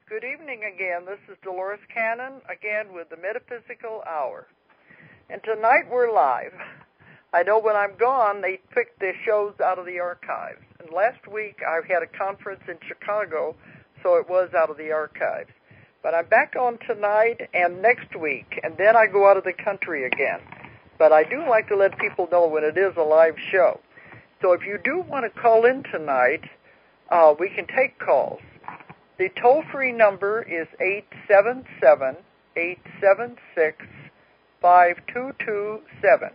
Good evening again. This is Dolores Cannon, again with the Metaphysical Hour. And tonight we're live. I know when I'm gone, they pick the shows out of the archives. And last week I had a conference in Chicago, so it was out of the archives. But I'm back on tonight and next week, and then I go out of the country again. But I do like to let people know when it is a live show. So if you do want to call in tonight, we can take calls. The toll-free number is 877-876-5227.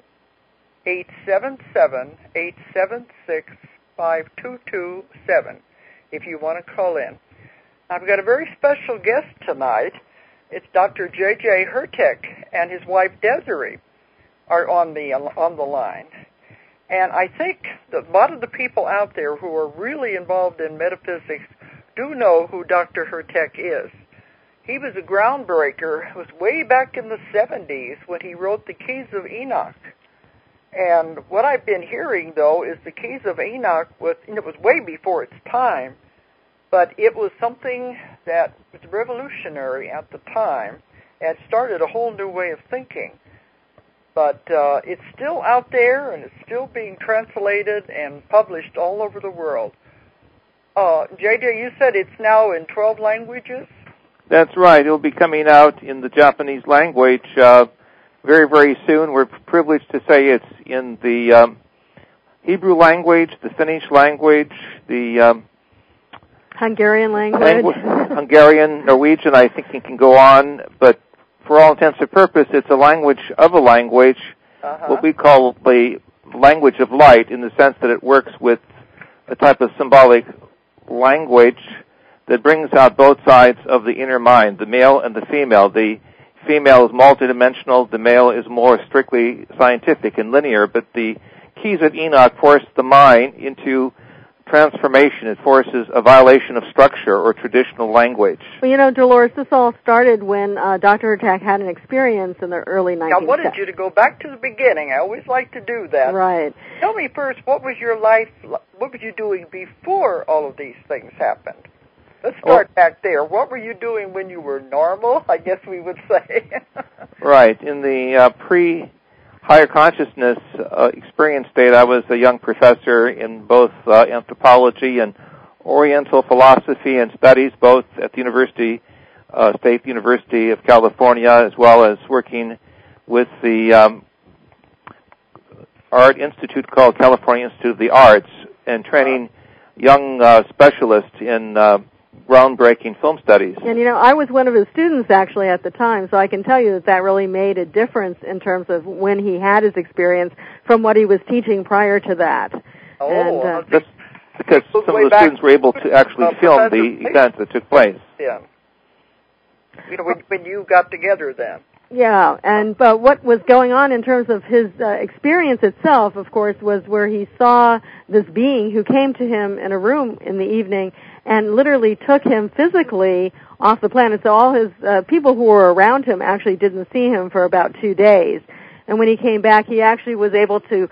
877-876-5227 if you want to call in. I've got a very special guest tonight. It's Dr. J.J. Hurtak and his wife Desiree are on the line. And I think that a lot of the people out there who are really involved in metaphysics do know who Dr. Hurtak is. He was a groundbreaker. It was way back in the 70s when he wrote the Keys of Enoch. And what I've been hearing, though, is the Keys of Enoch it was way before its time, but it was something that was revolutionary at the time and started a whole new way of thinking. But it's still out there, and it's still being translated and published all over the world. JJ, you said it's now in 12 languages? That's right. It'll be coming out in the Japanese language very, very soon. We're privileged to say it's in the Hebrew language, the Finnish language, the Hungarian language. Hungarian, Norwegian, I think it can go on, but for all intents and purposes, it's a language of a language, what we call the language of light, in the sense that it works with a type of symbolic language that brings out both sides of the inner mind, the male and the female. The female is multidimensional, the male is more strictly scientific and linear, but the Keys of Enoch force the mind into transformation. It forces a violation of structure or traditional language. Well, you know, Dolores, this all started when Dr. Hurtak had an experience in the early 1970s. I wanted you to go back to the beginning. I always like to do that. Right. Tell me first, what was your life, what were you doing before all of these things happened? Let's start back there. What were you doing when you were normal, I guess we would say? Right. In the pre-higher consciousness experience state, I was a young professor in both anthropology and Oriental philosophy and studies, both at the State University of California, as well as working with the art institute called California Institute of the Arts, and training young specialists in groundbreaking film studies. And, you know, I was one of his students, actually, at the time, so I can tell you that really made a difference in terms of when he had his experience from what he was teaching prior to that. That's because some of the students were able to actually film the events that took place. Yeah. You know, when you got together then. Yeah, but what was going on in terms of his experience itself, of course, was where he saw this being who came to him in a room in the evening and literally took him physically off the planet. So all his people who were around him actually didn't see him for about 2 days. And when he came back, he actually was able to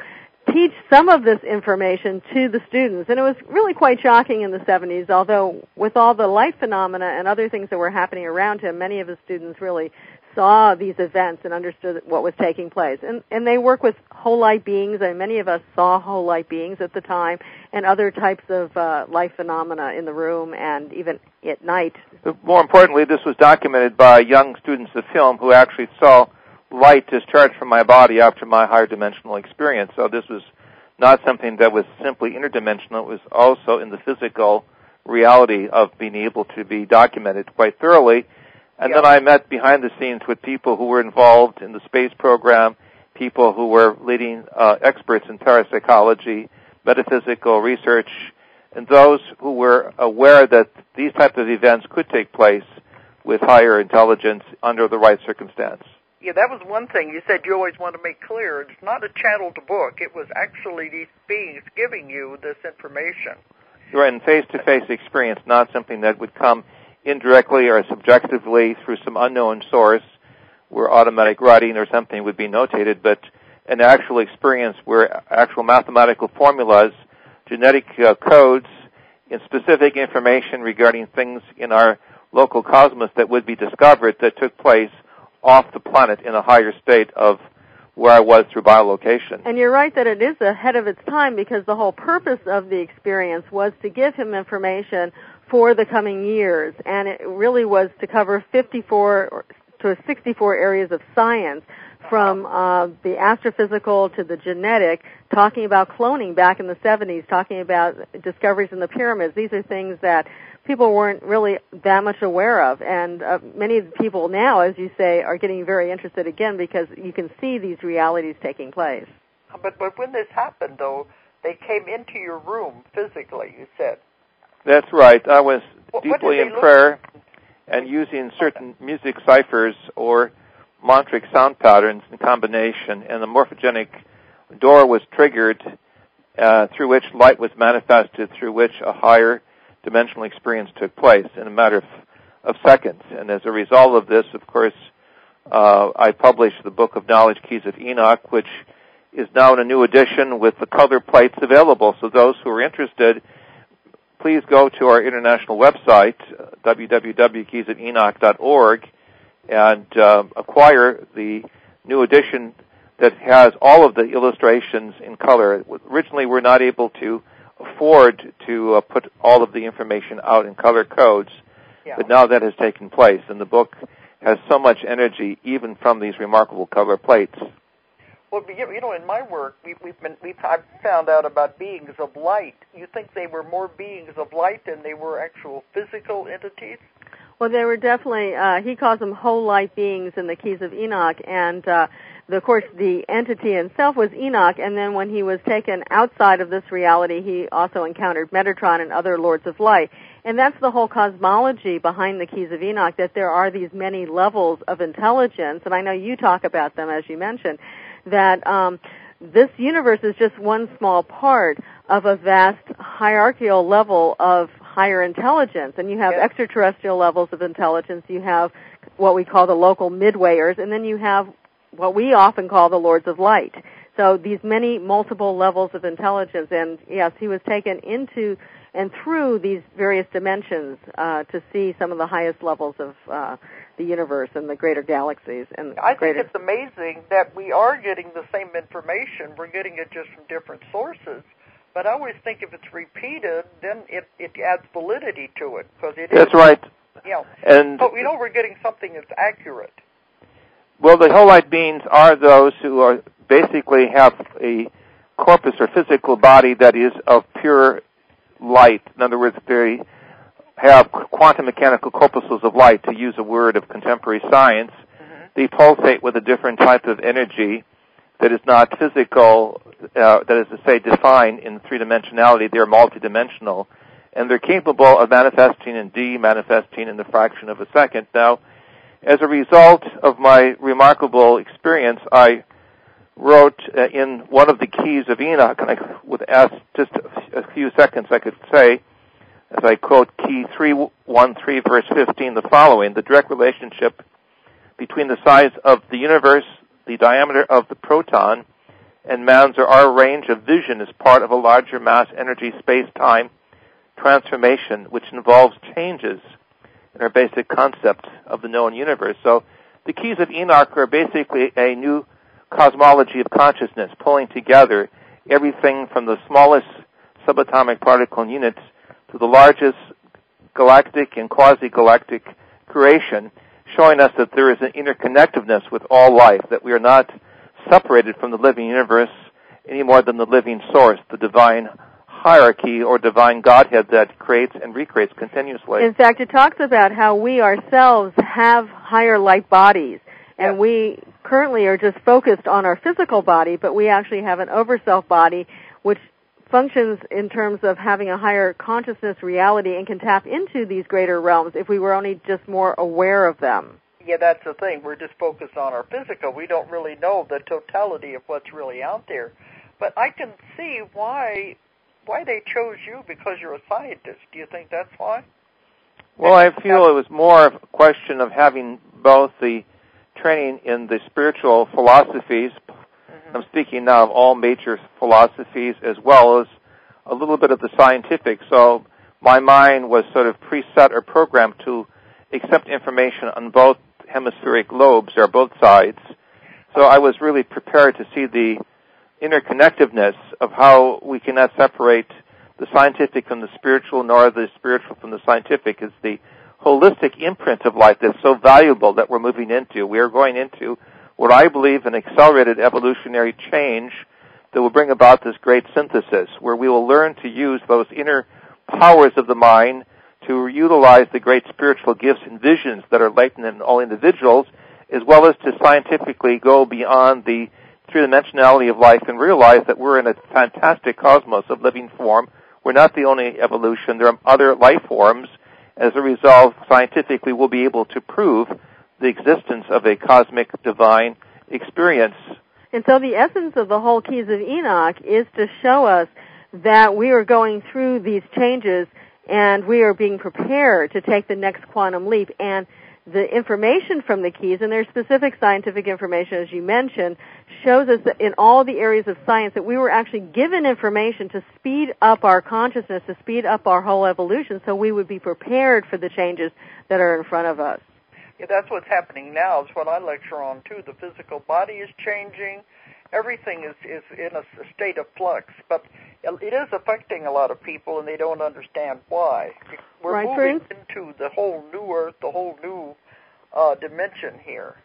teach some of this information to the students. And it was really quite shocking in the 70s, although with all the light phenomena and other things that were happening around him, many of his students really saw these events and understood what was taking place. And they work with whole light beings, and many of us saw whole light beings at the time, and other types of light phenomena in the room and even at night. More importantly, this was documented by young students of film who actually saw light discharged from my body after my higher dimensional experience. So this was not something that was simply interdimensional. It was also in the physical reality of being able to be documented quite thoroughly. And then I met behind the scenes with people who were involved in the space program, people who were leading experts in parapsychology, metaphysical research, and those who were aware that these types of events could take place with higher intelligence under the right circumstance. Yeah, that was one thing you said you always want to make clear. It's not a channeled book. It was actually these beings giving you this information. Right, and face-to-face experience, not something that would come indirectly or subjectively through some unknown source where automatic writing or something would be notated, but an actual experience where actual mathematical formulas, genetic codes, and specific information regarding things in our local cosmos that would be discovered that took place off the planet in a higher state of where I was through biolocation. And you're right that it is ahead of its time, because the whole purpose of the experience was to give him information for the coming years, and it really was to cover 54 to 64 areas of science, from the astrophysical to the genetic, talking about cloning back in the 70s, talking about discoveries in the pyramids. These are things that people weren't really that much aware of, and many of the people now, as you say, are getting very interested again because you can see these realities taking place. But when this happened, though, they came into your room physically, you said. That's right. I was deeply in prayer and using certain music ciphers or mantric sound patterns in combination, and the morphogenic door was triggered through which light was manifested, through which a higher dimensional experience took place in a matter of seconds. And as a result of this, of course, I published the Book of Knowledge, Keys of Enoch, which is now in a new edition with the color plates available. So those who are interested, please go to our international website, www.keysofenoch.org, and acquire the new edition that has all of the illustrations in color. Originally, we're not able to afford to put all of the information out in color codes, but now that has taken place, and the book has so much energy, even from these remarkable color plates. Well, you know, in my work, I've found out about beings of light. You think they were more beings of light than they were actual physical entities? Well, they were definitely, he calls them whole light beings in the Keys of Enoch, and of course the entity himself was Enoch, and then when he was taken outside of this reality, he also encountered Metatron and other lords of light. And that's the whole cosmology behind the Keys of Enoch, that there are these many levels of intelligence, and I know you talk about them, as you mentioned, that this universe is just one small part of a vast hierarchical level of higher intelligence. And you have extraterrestrial levels of intelligence, you have what we call the local midwayers, and then you have what we often call the Lords of Light. So these many multiple levels of intelligence, and yes, he was taken into and through these various dimensions to see some of the highest levels of the universe and the greater galaxies. And I think it's amazing that we are getting the same information. We're getting it just from different sources. But I always think if it's repeated, then it adds validity to it. That's right. Yeah. And but we know we're getting something that's accurate. Well, the whole light beings are those who are basically have a corpus or physical body that is of pure light. In other words, they have quantum mechanical corpuscles of light, to use a word of contemporary science. Mm-hmm. They pulsate with a different type of energy that is not physical, that is to say, defined in three-dimensionality. They're multidimensional, and they're capable of manifesting and de-manifesting in the fraction of a second. Now, as a result of my remarkable experience, I wrote in one of the Keys of Enoch, and I would ask just a few seconds I could say, as I quote Key 313, verse 15, the following: the direct relationship between the size of the universe, the diameter of the proton, and man's or our range of vision is part of a larger mass energy space-time transformation, which involves changes in our basic concept of the known universe. So the Keys of Enoch are basically a new cosmology of consciousness, pulling together everything from the smallest subatomic particle units to the largest galactic and quasi-galactic creation, showing us that there is an interconnectedness with all life, that we are not separated from the living universe any more than the living source, the divine hierarchy or divine Godhead that creates and recreates continuously. In fact, it talks about how we ourselves have higher light bodies, and we currently are just focused on our physical body, but we actually have an overself body which functions in terms of having a higher consciousness reality and can tap into these greater realms if we were only just more aware of them. Yeah, that's the thing. We're just focused on our physical. We don't really know the totality of what's really out there. But I can see why they chose you, because you're a scientist. Do you think that's why? Well, I feel it was more of a question of having both the training in the spiritual philosophies. Mm-hmm. I'm speaking now of all major philosophies, as well as a little bit of the scientific. So my mind was sort of preset or programmed to accept information on both hemispheric lobes, or both sides. So I was really prepared to see the interconnectedness of how we cannot separate the scientific from the spiritual, nor the spiritual from the scientific. It's the holistic imprint of life that's so valuable that we're moving into. We are going into what I believe an accelerated evolutionary change that will bring about this great synthesis, where we will learn to use those inner powers of the mind to utilize the great spiritual gifts and visions that are latent in all individuals, as well as to scientifically go beyond the three-dimensionality of life and realize that we're in a fantastic cosmos of living form. We're not the only evolution. There are other life forms. As a result, scientifically, we'll be able to prove the existence of a cosmic divine experience. And so the essence of the whole Keys of Enoch is to show us that we are going through these changes and we are being prepared to take the next quantum leap. And the information from the keys, and there's specific scientific information, as you mentioned, shows us that in all the areas of science that we were actually given information to speed up our consciousness, to speed up our whole evolution, so we would be prepared for the changes that are in front of us. Yeah, that's what's happening now. It's what I lecture on, too. The physical body is changing. Everything is in a state of flux, but it is affecting a lot of people, and they don't understand why. We're moving into the whole new earth, the whole new dimension here.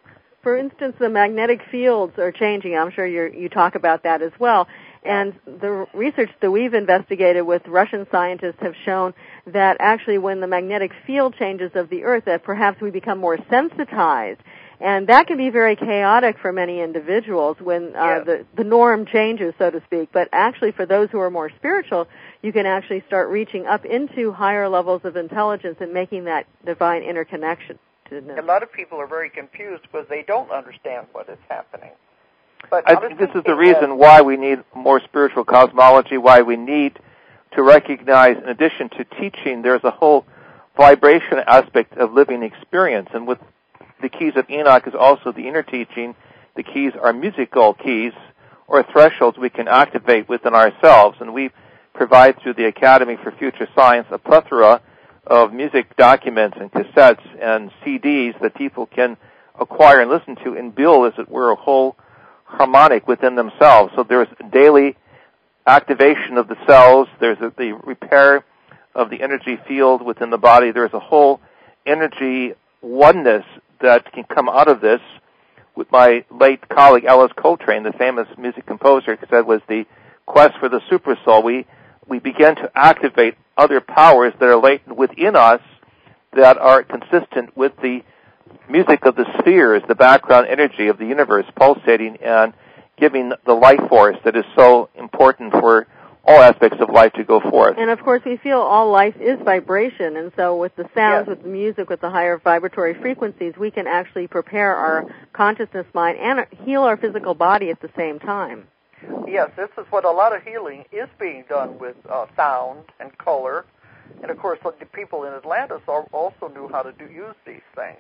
For instance, the magnetic fields are changing. I'm sure you talk about that as well. And the research that we've investigated with Russian scientists have shown that actually when the magnetic field changes of the earth, that perhaps we become more sensitized. And that can be very chaotic for many individuals when the norm changes, so to speak. But actually, for those who are more spiritual, you can actually start reaching up into higher levels of intelligence and making that divine interconnection. A lot of people are very confused because they don't understand what is happening. But I think this is the reason why we need more spiritual cosmology, why we need to recognize, in addition to teaching, there's a whole vibration aspect of living experience. And with the Keys of Enoch is also the inner teaching. The keys are musical keys or thresholds we can activate within ourselves. And we provide through the Academy for Future Science a plethora of music documents and cassettes and CDs that people can acquire and listen to and build, as it were, a whole harmonic within themselves. So there's daily activation of the cells. There's the repair of the energy field within the body. There's a whole energy oneness that can come out of this. With my late colleague Alice Coltrane, the famous music composer, said was the quest for the super soul. We begin to activate other powers that are latent within us that are consistent with the music of the spheres, the background energy of the universe pulsating and giving the life force that is so important for all aspects of life to go forth. And of course, we feel all life is vibration, and so with the sounds, with the music, with the higher vibratory frequencies, we can actually prepare our consciousness mind and heal our physical body at the same time. Yes, this is what a lot of healing is being done with sound and color. And of course, the people in Atlantis also knew how to use these things.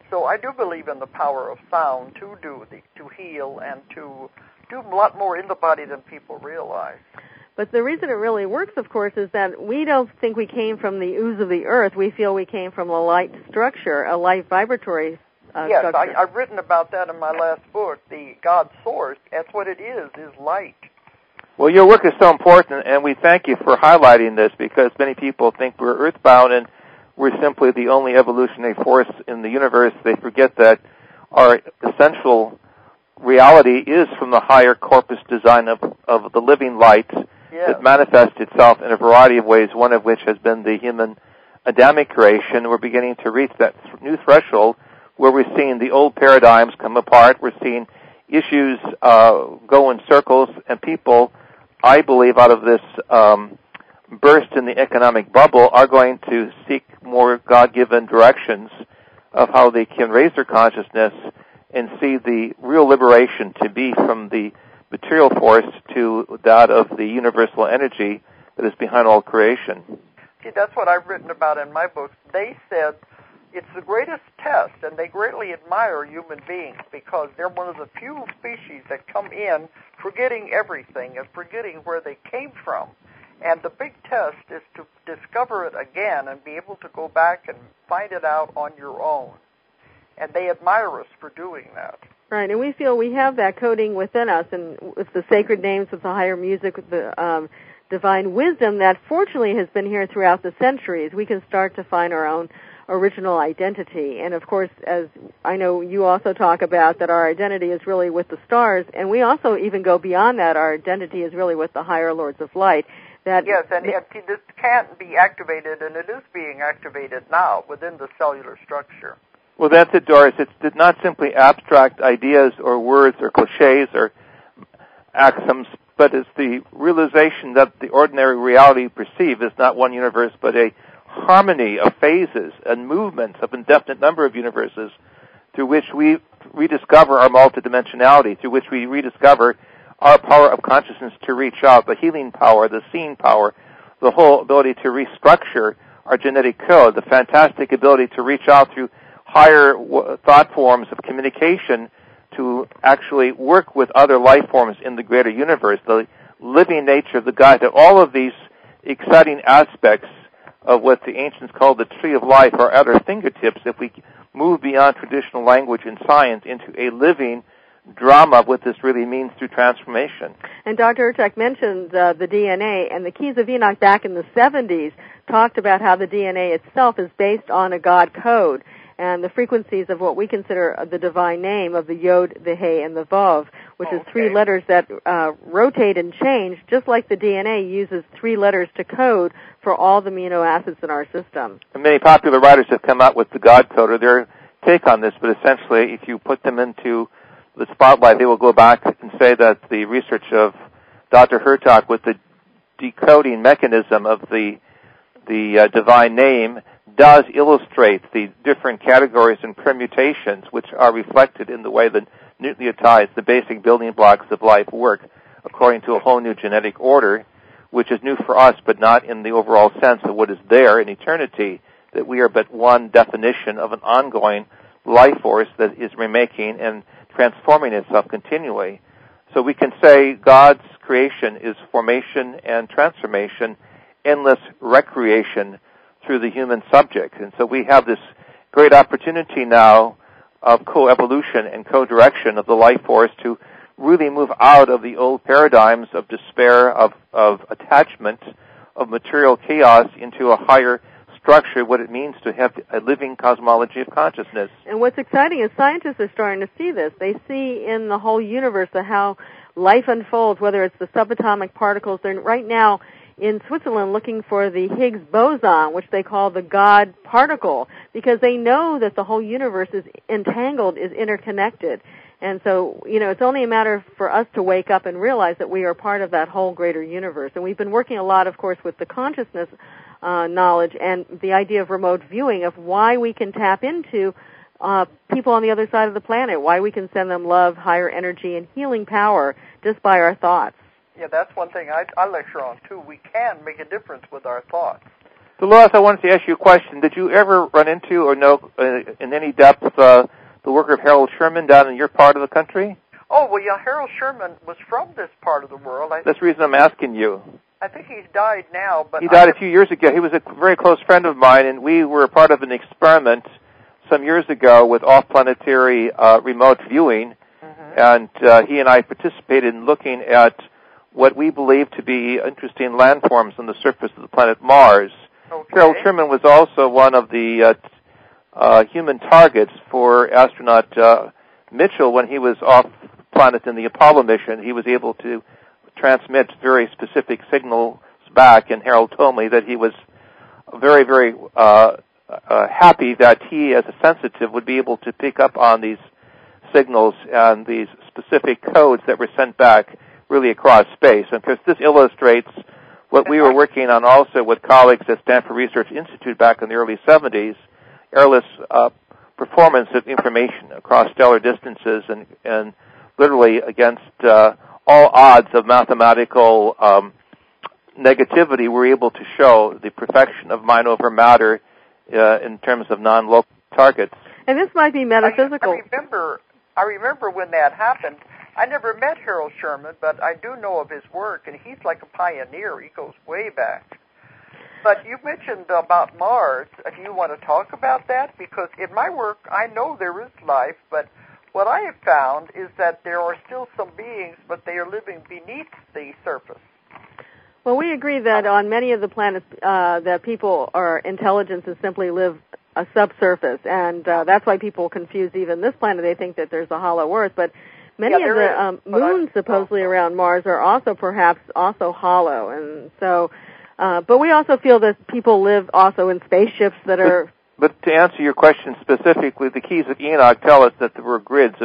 So I do believe in the power of sound to heal and to do a lot more in the body than people realize. But the reason it really works, of course, is that we don't think we came from the ooze of the earth. We feel we came from a light structure, a light vibratory yes, structure. I've written about that in my last book, The God Source. That's what it is light. Well, your work is so important, and we thank you for highlighting this, because many people think we're earthbound and we're simply the only evolutionary force in the universe. They forget that our essential reality is from the higher corpus design of the living light that manifests itself in a variety of ways, one of which has been the human Adamic creation. We're beginning to reach that new threshold where we're seeing the old paradigms come apart. We're seeing issues go in circles, and people, I believe, out of this burst in the economic bubble are going to seek more God-given directions of how they can raise their consciousness and see the real liberation to be from the material force to that of the universal energy that is behind all creation. See, that's what I've written about in my books. They said it's the greatest test, and they greatly admire human beings because they're one of the few species that come in forgetting everything and forgetting where they came from. And the big test is to discover it again and be able to go back and find it out on your own. And they admire us for doing that. Right, and we feel we have that coding within us, and with the sacred names, with the higher music, with the divine wisdom that fortunately has been here throughout the centuries, we can start to find our own original identity. And of course, as I know you also talk about, that our identity is really with the stars, and we also even go beyond that. Our identity is really with the higher lords of light. That yes, and this can't be activated, and it is being activated now within the cellular structure. Well, that's it, Doris. It's not simply abstract ideas or words or cliches or axioms, but it's the realization that the ordinary reality you perceive is not one universe, but a harmony of phases and movements of indefinite number of universes through which we rediscover our multidimensionality, through which we rediscover our power of consciousness to reach out, the healing power, the seeing power, the whole ability to restructure our genetic code, the fantastic ability to reach out through higher thought forms of communication to actually work with other life forms in the greater universe, the living nature of the God, that all of these exciting aspects of what the ancients called the tree of life are at our fingertips if we move beyond traditional language and science into a living drama of what this really means through transformation. And Dr. Hurtak mentioned the DNA, and the Keys of Enoch back in the 70s talked about how the DNA itself is based on a God code and the frequencies of what we consider the divine name of the Yod, the He, and the Vav, which is three letters that rotate and change, just like the DNA uses three letters to code for all the amino acids in our system. And many popular writers have come out with the God code or their take on this, but essentially if you put them into the spotlight, they will go back and say that the research of Dr. Hurtak with the decoding mechanism of the divine name does illustrate the different categories and permutations which are reflected in the way the nucleotides, the basic building blocks of life, work according to a whole new genetic order, which is new for us, but not in the overall sense of what is there in eternity, that we are but one definition of an ongoing life force that is remaking and transforming itself continually. So we can say God's creation is formation and transformation, endless recreation through the human subject. And so we have this great opportunity now of co-evolution and co-direction of the life force to really move out of the old paradigms of despair, of attachment, of material chaos into a higher structure, what it means to have a living cosmology of consciousness. And what's exciting is scientists are starting to see this. They see in the whole universe how life unfolds, whether it's the subatomic particles. They're right now in Switzerland looking for the Higgs boson, which they call the God particle, because they know that the whole universe is entangled, is interconnected. And so, it's only a matter for us to wake up and realize that we are part of that whole greater universe. And we've been working a lot, of course, with the consciousness knowledge and the idea of remote viewing, of why we can tap into people on the other side of the planet, why we can send them love, higher energy, and healing power just by our thoughts. Yeah, that's one thing I lecture on, too. We can make a difference with our thoughts. So, Lois, I wanted to ask you a question. Did you ever run into or know in any depth the work of Harold Sherman down in your part of the country? Oh, well, yeah, Harold Sherman was from this part of the world. That's the reason I'm asking you. I think he's died now, but... He died a few years ago. He was a very close friend of mine, and we were a part of an experiment some years ago with off-planetary remote viewing, and he and I participated in looking at what we believe to be interesting landforms on the surface of the planet Mars. Okay. Harold Sherman was also one of the human targets for astronaut Mitchell when he was off planet in the Apollo mission. He was able to transmit very specific signals back, and Harold told me that he was very, very happy that he, as a sensitive, would be able to pick up on these signals and these specific codes that were sent back really across space. And because this illustrates what we were working on also with colleagues at Stanford Research Institute back in the early 70s, airless performance of information across stellar distances and literally against all odds of mathematical negativity, we're able to show the perfection of mind over matter in terms of non-local targets. And this might be metaphysical. I remember when that happened, I never met Harold Sherman, but I do know of his work, and he's like a pioneer. He goes way back. But you mentioned about Mars. If you want to talk about that, because in my work, I know there is life, but what I have found is that there are still some beings, but they are living beneath the surface. Well, we agree that on many of the planets that people or intelligences simply live a subsurface, and that's why people confuse even this planet. They think that there's a hollow Earth, but many of the moons supposedly around Mars are also perhaps also hollow, and so. But we also feel that people live also in spaceships that are. But to answer your question specifically, the keys of Enoch tell us that there were grids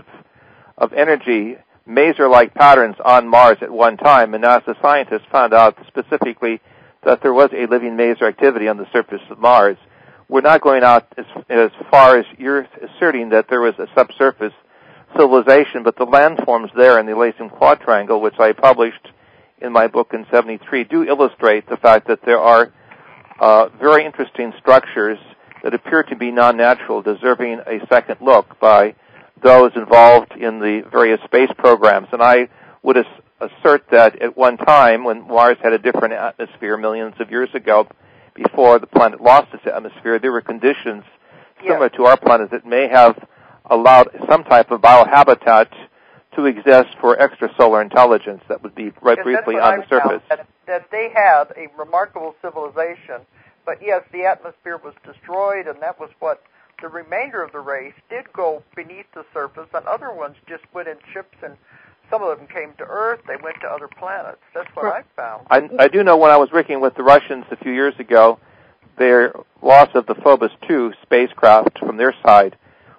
of energy, maser-like patterns on Mars at one time, and NASA scientists found out specifically that there was a living maser activity on the surface of Mars. We're not going out as far as you're asserting that there was a subsurface civilization, but the landforms there in the Elysium Quadrangle, which I published in my book in '73, do illustrate the fact that there are very interesting structures that appear to be non-natural, deserving a second look by those involved in the various space programs. And I would assert that at one time, when Mars had a different atmosphere millions of years ago, before the planet lost its atmosphere, there were conditions similar to our planet that may have allowed some type of biohabitat to exist for extrasolar intelligence that would be briefly on the surface. That they had a remarkable civilization, but yes, the atmosphere was destroyed, and that was what the remainder of the race did go beneath the surface, and other ones just went in ships, and some of them came to Earth, they went to other planets. That's what I found. I do know when I was working with the Russians a few years ago, their loss of the Phobos 2 spacecraft from their side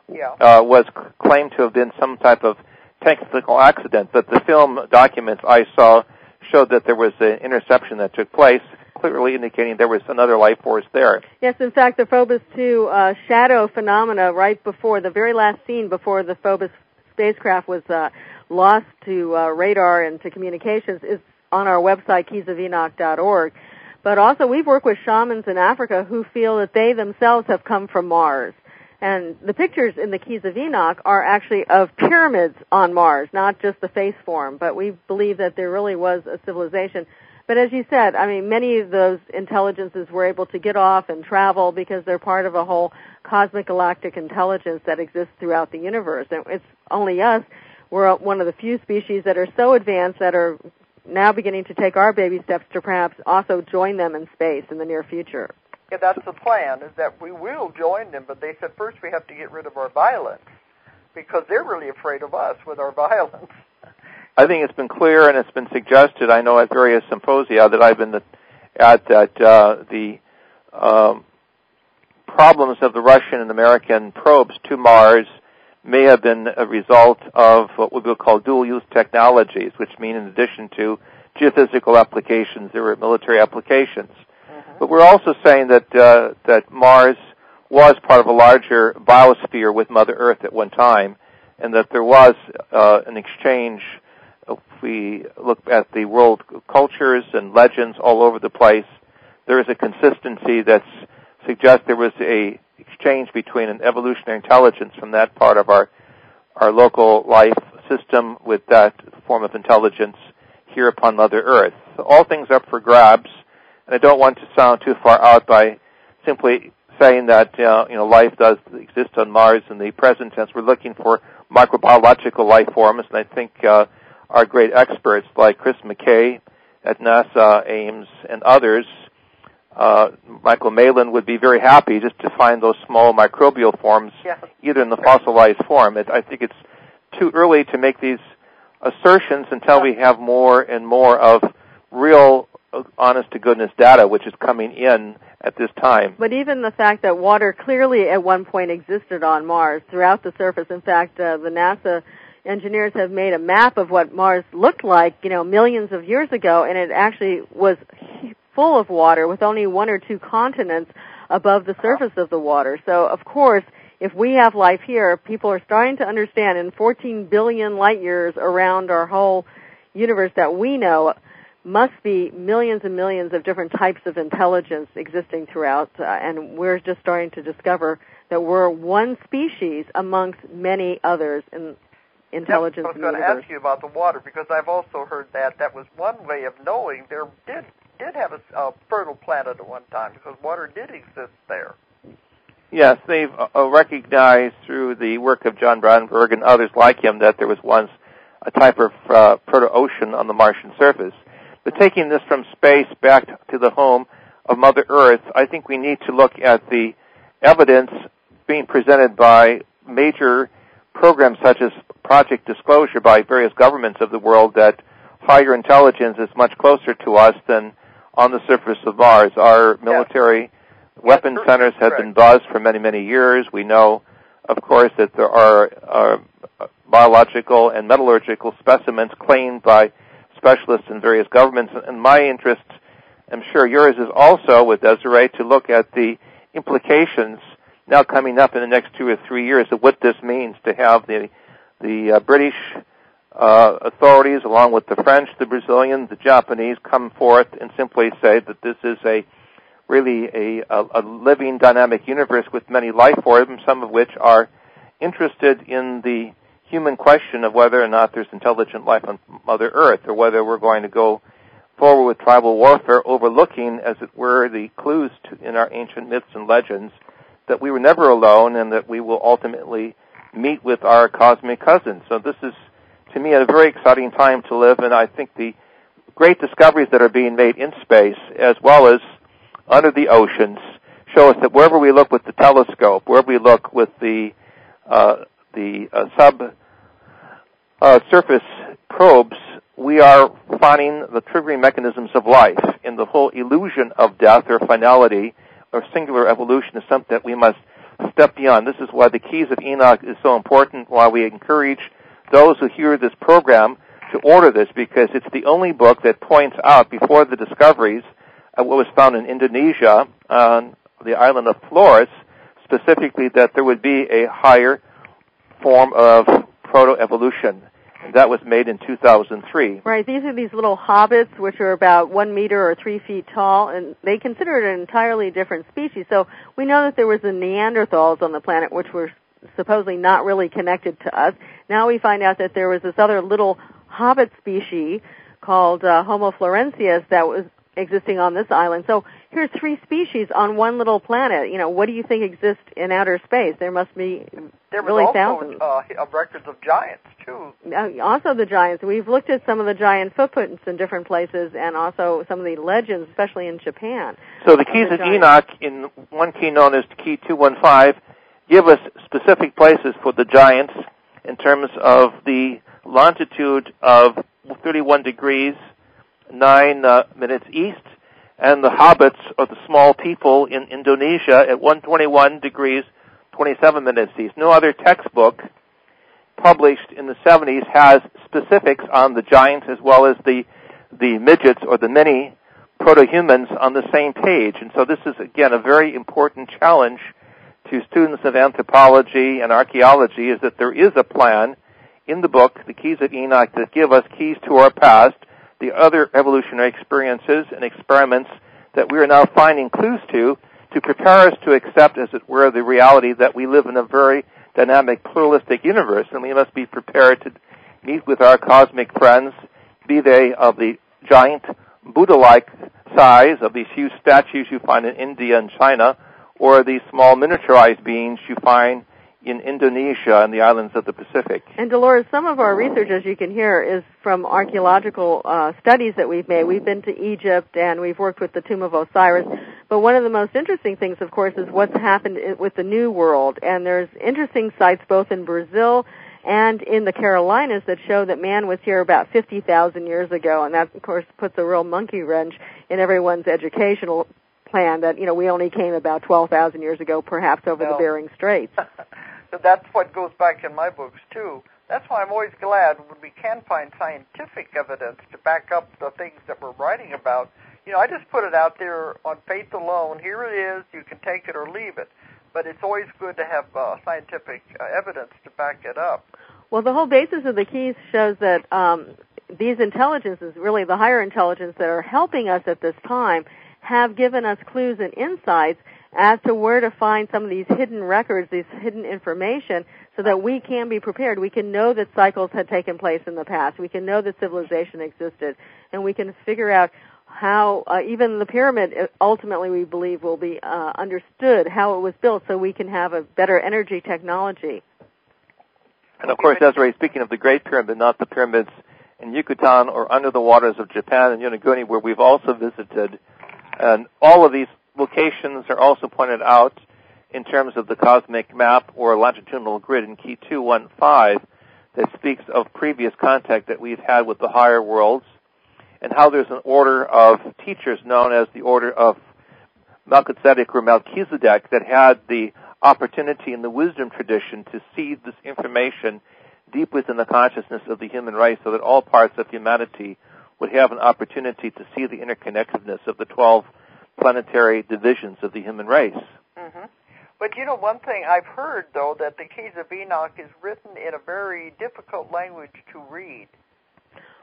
was claimed to have been some type of technical accident, but the film documents I saw showed that there was an interception that took place, clearly indicating there was another life force there. Yes, in fact, the Phobos 2 shadow phenomena right before the very last scene before the Phobos spacecraft was lost to radar and to communications is on our website, keysofenoch.org. But also we've worked with shamans in Africa who feel that they themselves have come from Mars. And the pictures in the Keys of Enoch are actually of pyramids on Mars, not just the face form. But we believe that there really was a civilization. But as you said, I mean, many of those intelligences were able to get off and travel because they're part of a whole cosmic galactic intelligence that exists throughout the universe. And it's only us. We're one of the few species that are so advanced that are now beginning to take our baby steps to perhaps also join them in space in the near future. Yeah, that's the plan, is that we will join them, but they said first we have to get rid of our violence, because they're really afraid of us with our violence. I think it's been clear and it's been suggested, I know at various symposia that I've been at, that the problems of the Russian and American probes to Mars may have been a result of what we will call dual-use technologies, which mean in addition to geophysical applications, there were military applications. But we're also saying that Mars was part of a larger biosphere with Mother Earth at one time, and that there was an exchange. If we look at the world cultures and legends all over the place, there is a consistency that suggests there was a exchange between an evolutionary intelligence from that part of our local life system with that form of intelligence here upon Mother Earth. So all things up for grabs. And I don't want to sound too far out by simply saying that life does exist on Mars in the present tense. We're looking for microbiological life forms, and I think our great experts like Chris McKay at NASA, Ames, and others, Michael Malin would be very happy just to find those small microbial forms, either in the fossilized form. I think it's too early to make these assertions until we have more and more of real honest-to-goodness data, which is coming in at this time. But even the fact that water clearly at one point existed on Mars throughout the surface, in fact, the NASA engineers have made a map of what Mars looked like, millions of years ago, and it actually was full of water with only one or two continents above the surface of the water. So, of course, if we have life here, people are starting to understand in 14 billion light years around our whole universe that we know must be millions and millions of different types of intelligence existing throughout, and we're just starting to discover that we're one species amongst many others in intelligence I was in the going to universe. ask you about the water, because I've also heard that was one way of knowing there did have a fertile planet at one time, because water did exist there. Yes, they've recognized through the work of John Brandenburg and others like him that there was once a type of proto-ocean on the Martian surface. But taking this from space back to the home of Mother Earth, I think we need to look at the evidence being presented by major programs such as Project Disclosure by various governments of the world that higher intelligence is much closer to us than on the surface of Mars. Our military weapon centers have been buzzed for many, many years. We know, of course, that there are biological and metallurgical specimens claimed by specialists in various governments. And my interest, I'm sure yours is also, with Desiree, to look at the implications now coming up in the next 2 or 3 years of what this means to have the British authorities, along with the French, the Brazilian, the Japanese, come forth and simply say that this is really a living, dynamic universe with many life forms, some of which are interested in the human question of whether or not there's intelligent life on Mother Earth, or whether we're going to go forward with tribal warfare, overlooking, as it were, the clues in our ancient myths and legends that we were never alone and that we will ultimately meet with our cosmic cousins. So this is, to me, a very exciting time to live, and I think the great discoveries that are being made in space, as well as under the oceans, show us that wherever we look with the telescope, wherever we look with the surface probes, we are finding the triggering mechanisms of life, and the whole illusion of death or finality or singular evolution is something that we must step beyond. This is why the Keys of Enoch is so important, why we encourage those who hear this program to order this, because it's the only book that points out, before the discoveries of what was found in Indonesia on the island of Flores, specifically that there would be a higher form of proto-evolution. And that was made in 2003. Right. These are these little hobbits, which are about 1 meter or 3 feet tall, and they consider it an entirely different species. So we know that there was the Neanderthals on the planet, which were supposedly not really connected to us. Now we find out that there was this other little hobbit species called Homo florensis that was existing on this island. So here's 3 species on one little planet. What do you think exists in outer space? There must be really thousands. There was also records of giants, too. Also the giants. We've looked at some of the giant footprints in different places, and also some of the legends, especially in Japan. So the Keys of Enoch, in one key known as Key 215, give us specific places for the giants in terms of the longitude of 31 degrees 9 minutes east, and the hobbits, or the small people, in Indonesia at 121 degrees 27 minutes east. No other textbook published in the 70s has specifics on the giants as well as the midgets or the mini proto-humans on the same page. And so this is, again, a very important challenge to students of anthropology and archaeology, is that there is a plan in the book, The Keys of Enoch, that give us keys to our past, the other evolutionary experiences and experiments that we are now finding clues to prepare us to accept, as it were, the reality that we live in a very dynamic, pluralistic universe, and we must be prepared to meet with our cosmic friends, be they of the giant Buddha-like size of these huge statues you find in India and China, or the small miniaturized beings you find in Indonesia and the islands of the Pacific. And Dolores, some of our research, as you can hear, is from archaeological studies that we've made. We've been to Egypt, and we've worked with the Tomb of Osiris. But one of the most interesting things, of course, is what's happened with the New World. And there's interesting sites both in Brazil and in the Carolinas that show that man was here about 50,000 years ago. And that, of course, puts a real monkey wrench in everyone's educational plan that, we only came about 12,000 years ago, perhaps over the Bering Straits. So that's what goes back in my books, too. That's why I'm always glad when we can find scientific evidence to back up the things that we're writing about. I just put it out there on faith alone. Here it is. You can take it or leave it. But it's always good to have scientific evidence to back it up. Well, the whole basis of the keys shows that these intelligences, really the higher intelligence that are helping us at this time, have given us clues and insights, as to where to find some of these hidden records, this hidden information, so that we can be prepared. We can know that cycles had taken place in the past. We can know that civilization existed, and we can figure out how even the pyramid ultimately we believe will be understood, how it was built, so we can have a better energy technology. And of course, Desiree, speaking of the Great Pyramid, not the pyramids in Yucatan or under the waters of Japan and Yonaguni, where we've also visited, and all of these locations are also pointed out in terms of the cosmic map or longitudinal grid in Key 215 that speaks of previous contact that we've had with the higher worlds, and how there's an order of teachers known as the Order of Melchizedek or Melchizedek that had the opportunity in the wisdom tradition to see this information deep within the consciousness of the human race, so that all parts of humanity would have an opportunity to see the interconnectedness of the 12 planetary divisions of the human race. Mm-hmm. But you know, one thing I've heard, though, that the Keys of Enoch is written in a very difficult language to read.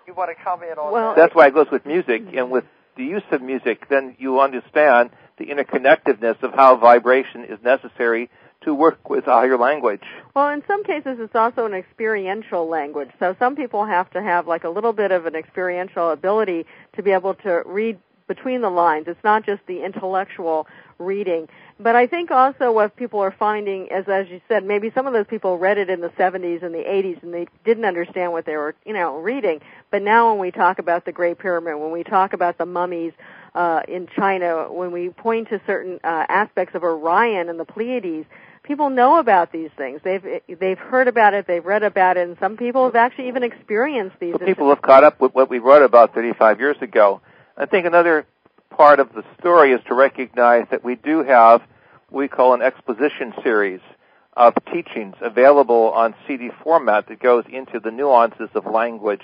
You want to comment on that? That's why it goes with music, and with the use of music, then you understand the interconnectedness of how vibration is necessary to work with a higher language. Well, in some cases, it's also an experiential language. So some people have to have like a little bit of an experiential ability to be able to read between the lines. It's not just the intellectual reading. But I think also what people are finding is, as you said, maybe some of those people read it in the 70s and the 80s and they didn't understand what they were, reading. But now when we talk about the Great Pyramid, when we talk about the mummies in China, when we point to certain aspects of Orion and the Pleiades, people know about these things. They've heard about it, they've read about it, and some people have actually even experienced these. So people have caught up with what we wrote about 35 years ago. I think another part of the story is to recognize that we do have what we call an exposition series of teachings available on CD format that goes into the nuances of language,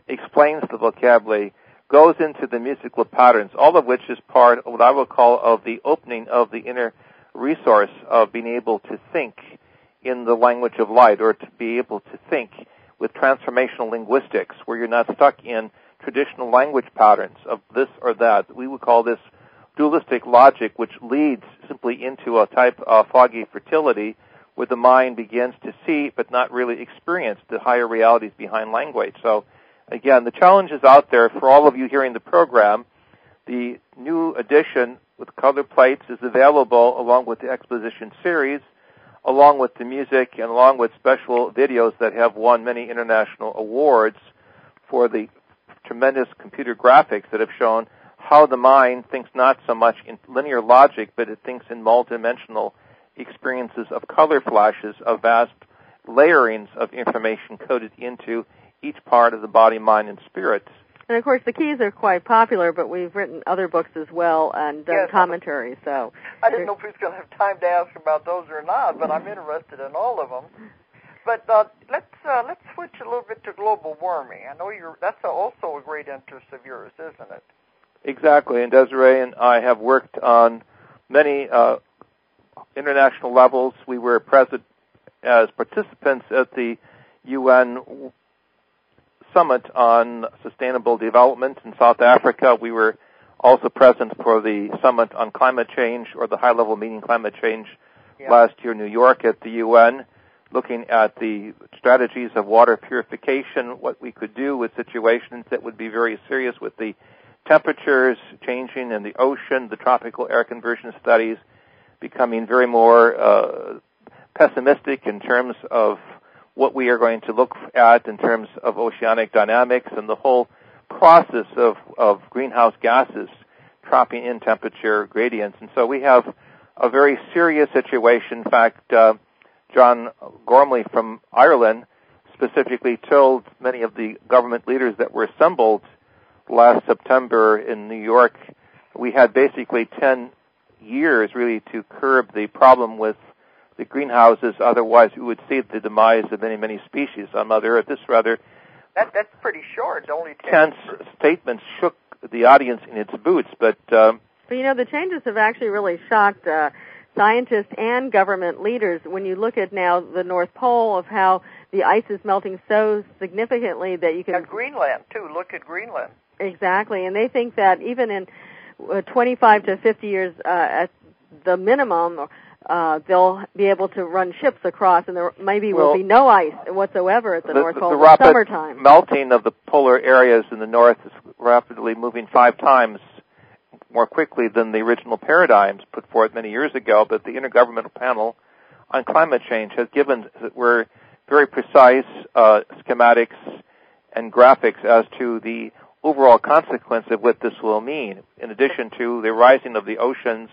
explains the vocabulary, goes into the musical patterns, all of which is part of what I would call of the opening of the inner resource of being able to think in the language of light, or to be able to think with transformational linguistics, where you're not stuck in traditional language patterns of this or that. We would call this dualistic logic, which leads simply into a type of foggy fertility where the mind begins to see but not really experience the higher realities behind language. So, again, the challenge is out there for all of you hearing the program. The new edition with color plates is available along with the exposition series, along with the music, and along with special videos that have won many international awards for the tremendous computer graphics that have shown how the mind thinks not so much in linear logic, but it thinks in multidimensional experiences of color flashes, of vast layerings of information coded into each part of the body, mind, and spirit. And, of course, the keys are quite popular, but we've written other books as well and done commentaries. So I didn't know if we was going to have time to ask about those or not, but I'm interested in all of them. But let's switch a little bit to global warming. I know that's also a great interest of yours, isn't it? Exactly, and Desiree and I have worked on many international levels. We were present as participants at the UN Summit on Sustainable Development in South Africa. We were also present for the Summit on Climate Change, or the high-level meeting Climate Change, last year in New York at the UN, looking at the strategies of water purification, what we could do with situations that would be very serious with the temperatures changing in the ocean, the tropical air conversion studies becoming very more pessimistic in terms of what we are going to look at in terms of oceanic dynamics and the whole process of greenhouse gases dropping in temperature gradients. And so we have a very serious situation. In fact, John Gormley from Ireland specifically told many of the government leaders that were assembled last September in New York, we had basically 10 years really to curb the problem with the greenhouses. Otherwise, we would see the demise of many, many species on Mother Earth. This rather that's pretty short. Only 10 statements shook the audience in its boots. But the changes have actually really shocked scientists and government leaders. When you look at now the North Pole, of how the ice is melting so significantly that you can... And Greenland, too. Look at Greenland. Exactly. And they think that even in 25 to 50 years, at the minimum, they'll be able to run ships across, and there maybe will be no ice whatsoever at the North Pole in the summertime. Melting of the polar areas in the north is rapidly moving 5 times more quickly than the original paradigms put forth many years ago. But the Intergovernmental Panel on Climate Change has given very precise schematics and graphics as to the overall consequence of what this will mean, in addition to the rising of the oceans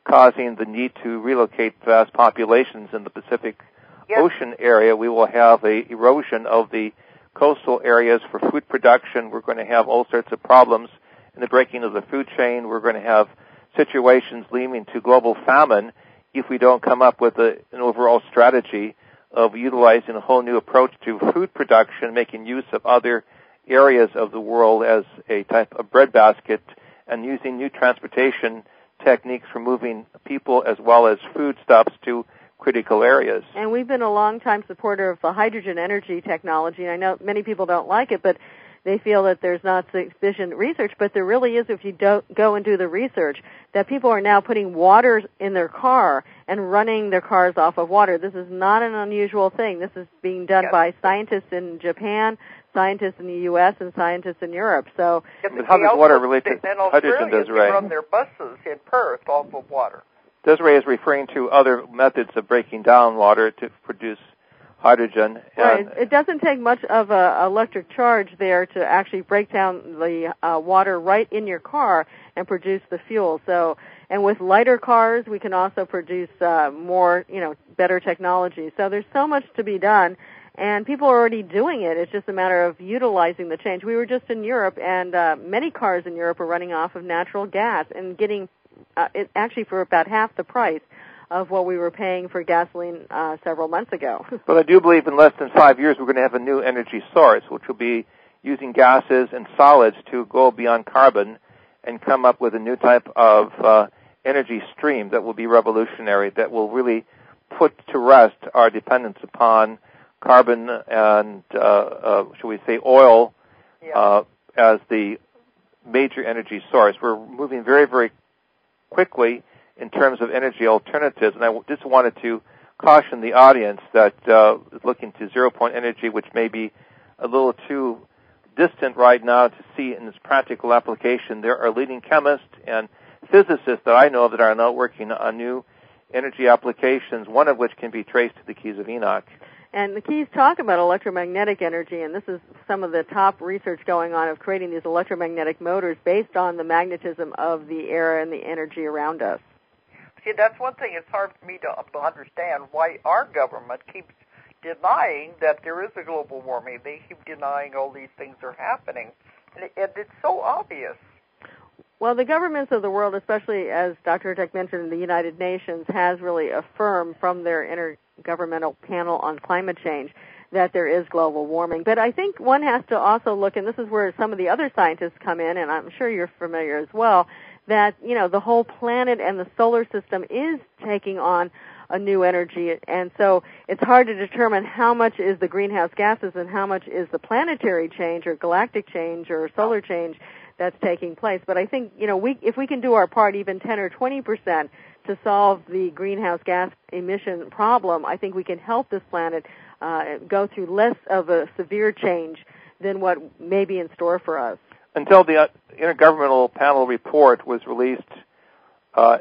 causing the need to relocate vast populations in the Pacific Ocean area. We will have a erosion of the coastal areas for food production. We're going to have all sorts of problems in the breaking of the food chain. We're going to have situations leading to global famine if we don't come up with an overall strategy of utilizing a whole new approach to food production, making use of other areas of the world as a type of breadbasket, and using new transportation techniques for moving people as well as foodstuffs to critical areas. And we've been a long-time supporter of the hydrogen energy technology, and I know many people don't like it, but they feel that there's not sufficient research, but there really is if you go and do the research, that people are now putting water in their car and running their cars off of water. This is not an unusual thing. This is being done by scientists in Japan, scientists in the U.S., and scientists in Europe. So, how does water relate to hydrogen, Desiree? They run their buses in Perth off of water. Desiree is referring to other methods of breaking down water to produce hydrogen. Right. It doesn't take much of an electric charge there to actually break down the water right in your car and produce the fuel. So, and with lighter cars, we can also produce more, better technology. So there's so much to be done, and people are already doing it. It's just a matter of utilizing the change. We were just in Europe, and many cars in Europe are running off of natural gas and getting it actually for about half the price of what we were paying for gasoline several months ago. But I do believe in less than 5 years we're going to have a new energy source, which will be using gases and solids to go beyond carbon and come up with a new type of energy stream that will be revolutionary, that will really put to rest our dependence upon carbon and, shall we say, oil as the major energy source. We're moving very, very quickly in terms of energy alternatives, and I just wanted to caution the audience that is looking to zero-point energy, which may be a little too distant right now to see in its practical application. There are leading chemists and physicists that I know of that are now working on new energy applications, one of which can be traced to the Keys of Enoch. And the Keys talk about electromagnetic energy, and this is some of the top research going on of creating these electromagnetic motors based on the magnetism of the air and the energy around us. See, that's one thing. It's hard for me to understand why our government keeps denying that there is a global warming. They keep denying all these things are happening. And it's so obvious. Well, the governments of the world, especially as Dr. Hurtak mentioned, the United Nations has really affirmed from their Intergovernmental Panel on Climate Change that there is global warming. But I think one has to also look, and this is where some of the other scientists come in, and I'm sure you're familiar as well, that, the whole planet and the solar system is taking on a new energy, and so it's hard to determine how much is the greenhouse gases and how much is the planetary change or galactic change or solar change that's taking place. But I think, if we can do our part, even 10 or 20%, to solve the greenhouse gas emission problem, I think we can help this planet go through less of a severe change than what may be in store for us. Until the Intergovernmental Panel report was released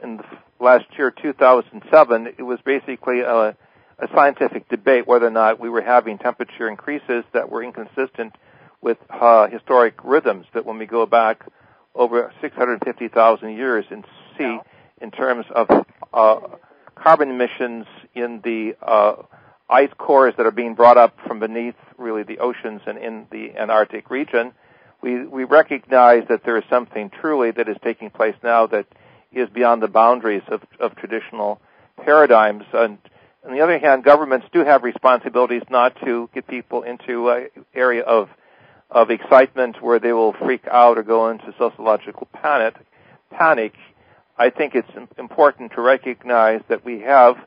in the last year, 2007, it was basically a scientific debate whether or not we were having temperature increases that were inconsistent with historic rhythms, that when we go back over 650,000 years and see in terms of carbon emissions in the ice cores that are being brought up from beneath really the oceans and in the Antarctic region, we recognize that there is something truly that is taking place now that is beyond the boundaries of traditional paradigms. And on the other hand, governments do have responsibilities not to get people into an area of excitement where they will freak out or go into sociological panic. I think it's important to recognize that we have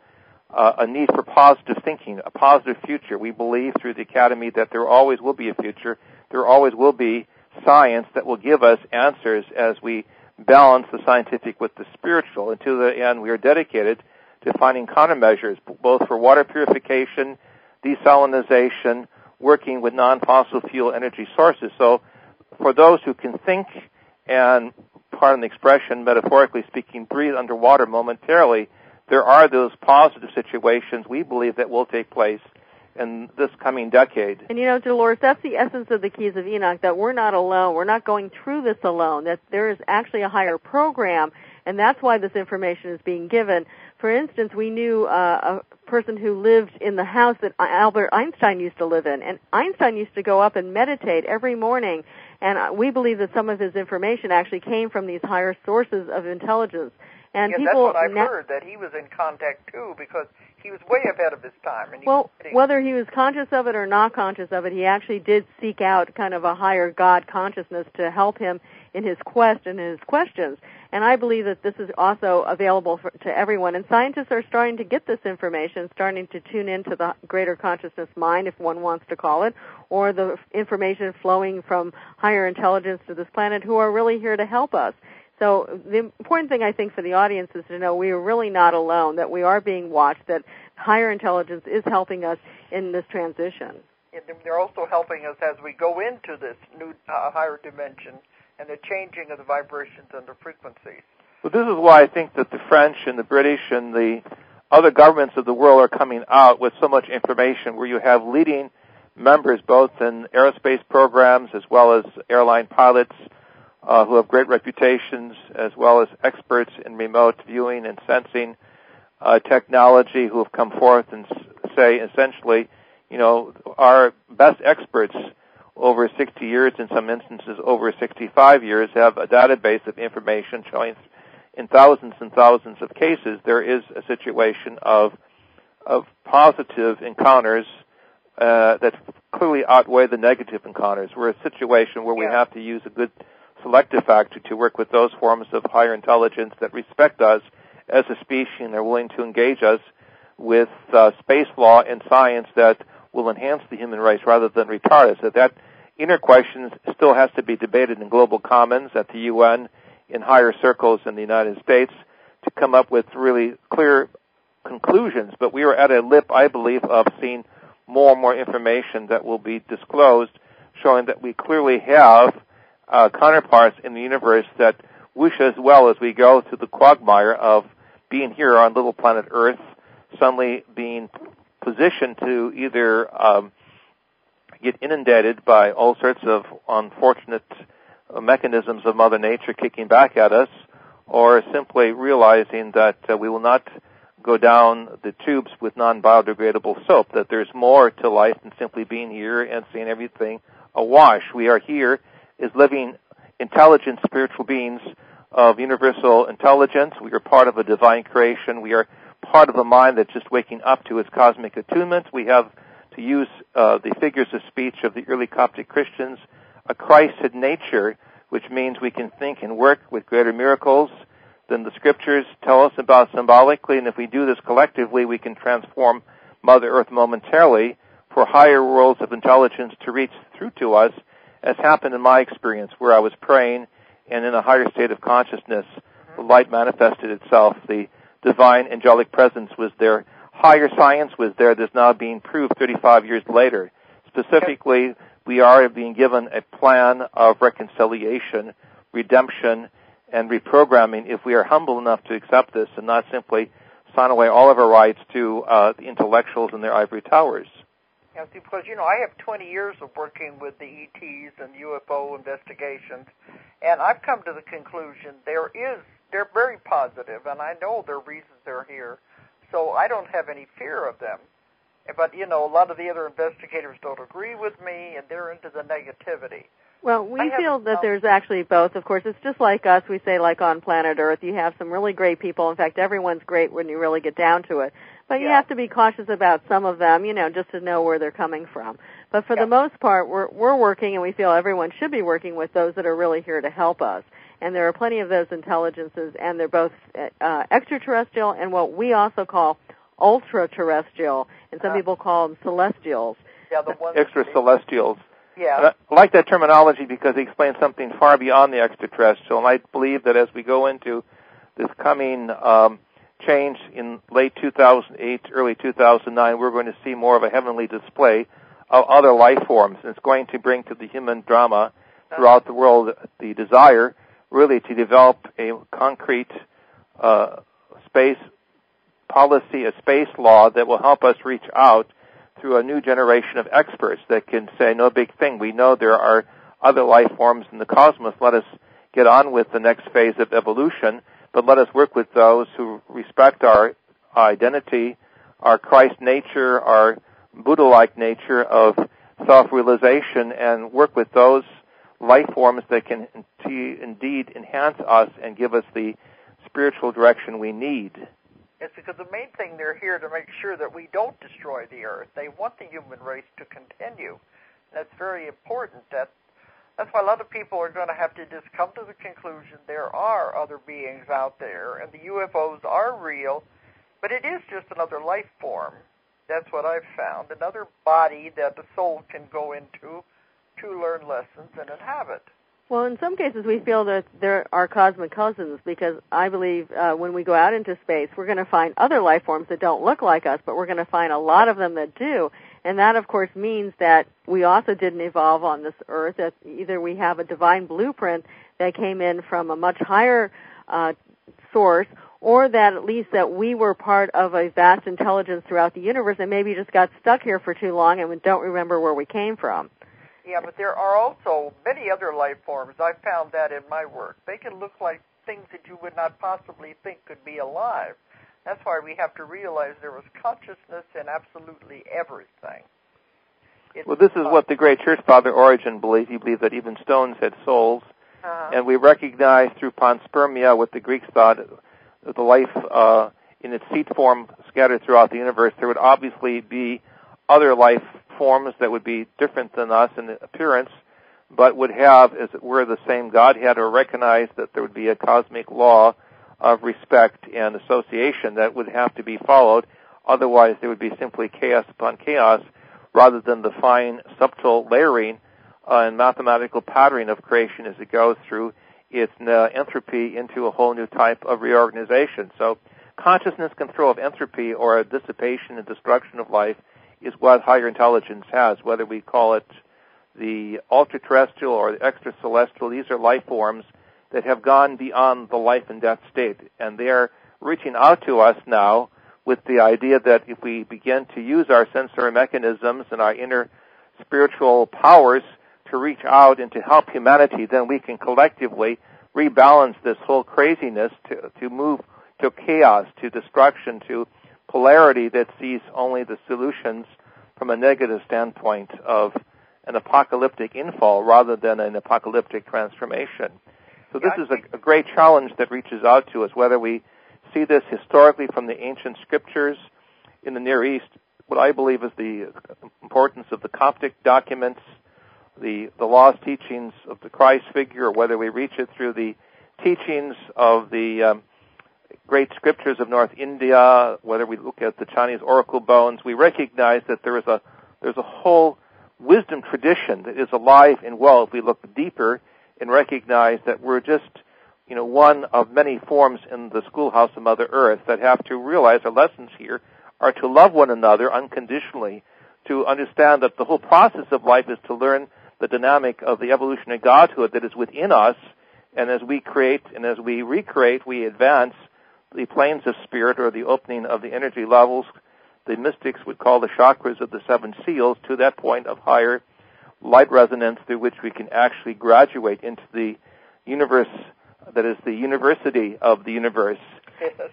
a need for positive thinking, a positive future. We believe through the Academy that there always will be a future. There always will be science that will give us answers as we balance the scientific with the spiritual. And to the end, we are dedicated to finding countermeasures, both for water purification, desalinization, working with non-fossil fuel energy sources. So for those who can think and, pardon the expression, metaphorically speaking, breathe underwater momentarily, there are those positive situations we believe that will take place in this coming decade. And Dolores, that's the essence of the Keys of Enoch, that we're not alone. We're not going through this alone, that there is actually a higher program, and that's why this information is being given. For instance, we knew a person who lived in the house that Albert Einstein used to live in, and Einstein used to go up and meditate every morning, and we believe that some of his information actually came from these higher sources of intelligence. And that's what I've heard, that he was in contact, too, because he was way ahead of his time. And whether he was conscious of it or not conscious of it, he actually did seek out kind of a higher God consciousness to help him in his quest and in his questions. And I believe that this is also available to everyone. And scientists are starting to get this information, starting to tune into the greater consciousness mind, if one wants to call it, or the information flowing from higher intelligence to this planet who are really here to help us. So the important thing, I think, for the audience is to know we are really not alone, that we are being watched, that higher intelligence is helping us in this transition. And they're also helping us as we go into this new higher dimension and the changing of the vibrations and the frequencies. Well, this is why I think that the French and the British and the other governments of the world are coming out with so much information, where you have leading members both in aerospace programs as well as airline pilots, who have great reputations, as well as experts in remote viewing and sensing technology, who have come forth and say, essentially, our best experts over 60 years, in some instances over 65 years, have a database of information showing in thousands and thousands of cases there is a situation of positive encounters that clearly outweigh the negative encounters. We're a situation where we have to use a good selective factor to work with those forms of higher intelligence that respect us as a species and are willing to engage us with space law and science that will enhance the human race rather than retard us. That inner question still has to be debated in global commons at the UN, in higher circles in the United States, to come up with really clear conclusions. But we are at a lip, I believe, of seeing more and more information that will be disclosed, showing that we clearly have counterparts in the universe that wish as well as we go through the quagmire of being here on little planet Earth, suddenly being positioned to either get inundated by all sorts of unfortunate mechanisms of Mother Nature kicking back at us, or simply realizing that we will not go down the tubes with non-biodegradable soap, that there's more to life than simply being here and seeing everything awash. We are here as living, intelligent, spiritual beings of universal intelligence. We are part of a divine creation. We are part of a mind that's just waking up to its cosmic attunement. We have, to use the figures of speech of the early Coptic Christians, a Christed nature, which means we can think and work with greater miracles than the Scriptures tell us about symbolically, and if we do this collectively, we can transform Mother Earth momentarily for higher worlds of intelligence to reach through to us, as happened in my experience, where I was praying, and in a higher state of consciousness, the light manifested itself. The divine angelic presence was there. Higher science was there that's now being proved 35 years later. Specifically, we are being given a plan of reconciliation, redemption, and reprogramming if we are humble enough to accept this and not simply sign away all of our rights to the intellectuals in their ivory towers. Yeah, see, because, I have 20 years of working with the ETs and UFO investigations, and I've come to the conclusion they're very positive, and I know there are reasons they're here, so I don't have any fear of them. But, a lot of the other investigators don't agree with me, and they're into the negativity. Well, we feel that there's actually both. Of course, it's just like us. We say, like on planet Earth, you have some really great people. In fact, everyone's great when you really get down to it. But you have to be cautious about some of them, just to know where they're coming from. But for the most part, we're working, and we feel everyone should be working with those that are really here to help us. And there are plenty of those intelligences, and they're both extraterrestrial and what we also call ultra-terrestrial, and some people call them celestials. Yeah, the ones extracelestials. Yeah. I like that terminology because it explains something far beyond the extraterrestrial, and I believe that as we go into this coming change in late 2008, early 2009, we're going to see more of a heavenly display of other life forms, and it's going to bring to the human drama throughout the world the desire really to develop a concrete space policy, a space law that will help us reach out through a new generation of experts that can say, no big thing, we know there are other life forms in the cosmos, let us get on with the next phase of evolution, but let us work with those who respect our identity, our Christ nature, our Buddha-like nature of self-realization, and work with those life forms that can indeed enhance us and give us the spiritual direction we need. It's because the main thing, they're here to make sure that we don't destroy the earth. They want the human race to continue. That's very important. That's why a lot of people are going to have to just come to the conclusion there are other beings out there, and the UFOs are real, but it is just another life form. That's what I've found, another body that the soul can go into to learn lessons and inhabit. Well, in some cases, we feel that there are cosmic cousins because I believe when we go out into space, we're going to find other life forms that don't look like us, but we're going to find a lot of them that do. And that, of course, means that we also didn't evolve on this earth, that either we have a divine blueprint that came in from a much higher source, or that at least that we were part of a vast intelligence throughout the universe and maybe just got stuck here for too long and we don't remember where we came from. Yeah, but there are also many other life forms. I found that in my work. They can look like things that you would not possibly think could be alive. That's why we have to realize there was consciousness in absolutely everything. Well, this is what the great church father Origen believed. He believed that even stones had souls. And we recognize through panspermia what the Greeks thought, the life in its seed form scattered throughout the universe. There would obviously be other life forms that would be different than us in appearance, but would have, as it were, the same Godhead, or recognize that there would be a cosmic law of respect and association that would have to be followed. Otherwise, there would be simply chaos upon chaos, rather than the fine, subtle layering and mathematical patterning of creation as it goes through its entropy into a whole new type of reorganization. So consciousness control of entropy, or a dissipation and destruction of life, is what higher intelligence has, whether we call it the ultra-terrestrial or the extracelestial. These are life forms that have gone beyond the life and death state, and they are reaching out to us now with the idea that if we begin to use our sensory mechanisms and our inner spiritual powers to reach out and to help humanity, then we can collectively rebalance this whole craziness to move to chaos, to destruction, to polarity that sees only the solutions from a negative standpoint of an apocalyptic infall rather than an apocalyptic transformation. So this is a great challenge that reaches out to us, whether we see this historically from the ancient scriptures in the Near East, what I believe is the importance of the Coptic documents, the lost teachings of the Christ figure, or whether we reach it through the teachings of the great scriptures of North India, whether we look at the Chinese oracle bones, we recognize that there's a whole wisdom tradition that is alive and well if we look deeper and recognize that we're just, one of many forms in the schoolhouse of Mother Earth that have to realize our lessons here are to love one another unconditionally, to understand that the whole process of life is to learn the dynamic of the evolution of Godhood that is within us, and as we create and as we recreate, we advance the planes of spirit, or the opening of the energy levels, the mystics would call the chakras of the seven seals, to that point of higher light resonance through which we can actually graduate into the universe that is the university of the universe. Yes.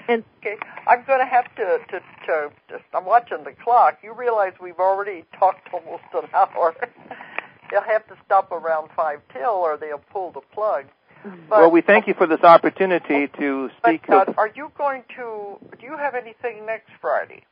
Okay, I'm going to have to I'm watching the clock. You realize we've already talked almost an hour. They'll have to stop around 5 till, or they'll pull the plug. But, well, we thank you for this opportunity to speak. Are you going to? Do you have anything next Friday?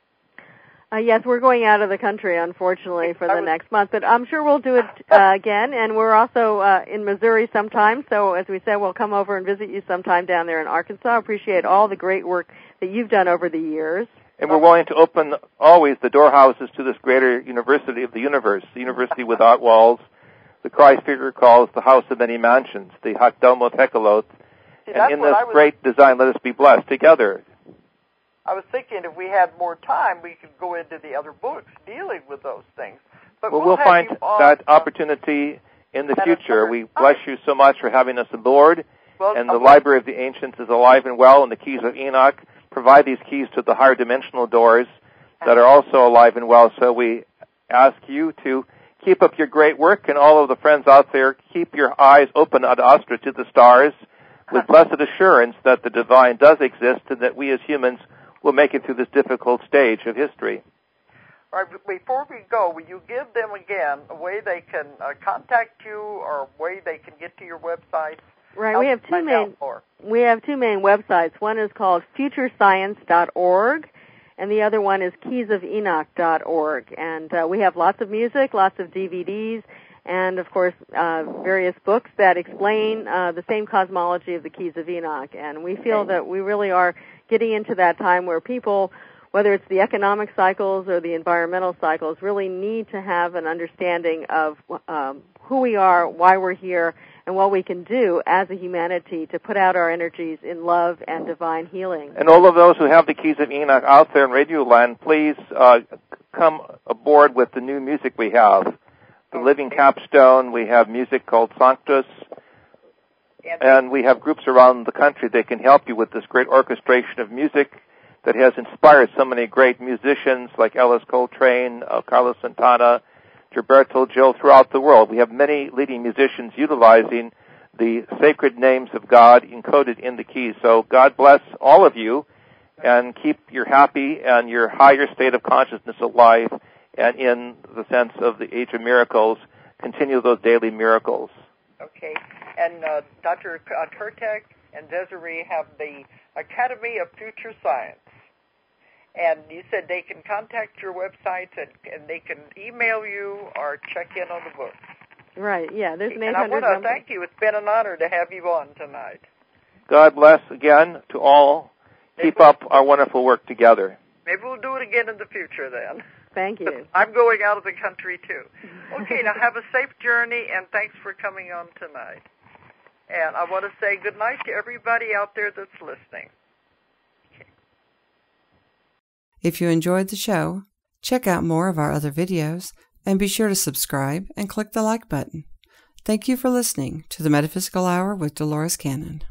Yes, we're going out of the country, unfortunately, for the next month, but I'm sure we'll do it again, and we're also in Missouri sometime, so as we said, we'll come over and visit you sometime down there in Arkansas. I appreciate all the great work that you've done over the years. And we're willing to open always the doorhouses to this greater university of the universe, the university without walls. The Christ figure calls the house of many mansions, the Hakdomo Tekaloth. And in this great design, let us be blessed together. I was thinking if we had more time, we could go into the other books dealing with those things. But we'll find that opportunity in the future. We bless you so much for having us aboard. And the Library of the Ancients is alive and well, and the keys of Enoch provide these keys to the higher dimensional doors that are also alive and well. So we ask you to keep up your great work, and all of the friends out there, keep your eyes open ad astra to the stars with blessed assurance that the divine does exist and that we as humans will make it through this difficult stage of history. All right, before we go, will you give them again a way they can contact you or a way they can get to your website? Right, we have two main websites. One is called futurescience.org, and the other one is keysofenoch.org. And we have lots of music, lots of DVDs, and, of course, various books that explain the same cosmology of the Keys of Enoch. And we feel that we really are getting into that time where people, whether it's the economic cycles or the environmental cycles, really need to have an understanding of who we are, why we're here, and what we can do as a humanity to put out our energies in love and divine healing. And all of those who have the Keys of Enoch out there in Radio Land, please come aboard with the new music we have. The Living Capstone, we have music called Sanctus, and we have groups around the country that can help you with this great orchestration of music that has inspired so many great musicians like Ellis Coltrane, Carlos Santana, Gilberto Gil throughout the world. We have many leading musicians utilizing the sacred names of God encoded in the keys. So God bless all of you and keep your happy and your higher state of consciousness alive, and in the sense of the age of miracles, continue those daily miracles. Okay. And Dr. Hurtak and Desiree have the Academy of Future Science. And you said they can contact your website and they can email you or check in on the book. Right, yeah. There's an 800 And I want to thank you. It's been an honor to have you on tonight. God bless again to all. Keep up our wonderful work together. Maybe we'll do it again in the future then. Thank you. I'm going out of the country too. Okay, now have a safe journey, and thanks for coming on tonight. And I want to say good night to everybody out there that's listening. If you enjoyed the show, check out more of our other videos and be sure to subscribe and click the like button. Thank you for listening to the Metaphysical Hour with Dolores Cannon.